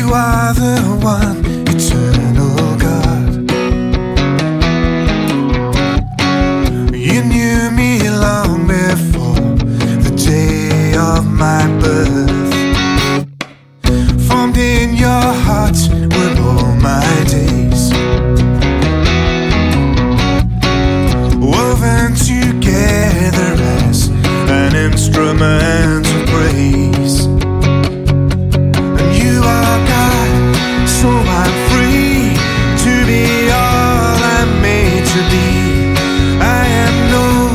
You are the one, eternal God. You knew me long before the day of my birth. Formed in your heart were all my days, woven together as an instrument of praise. And you are God, so I'm free to be all I'm made to be. I am known,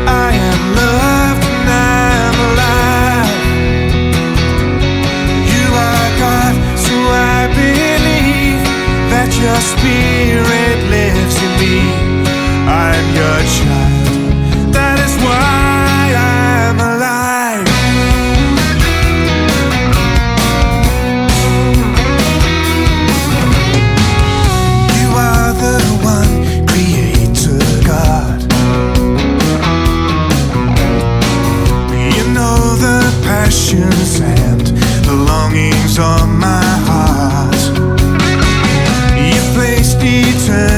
I am loved, and I'm alive. You are God, so I believe that your spirit lives in me. I'm your child, that is why I'm alive. You are the one, creator God. You know the passions and the longings of my heart. You placed eternity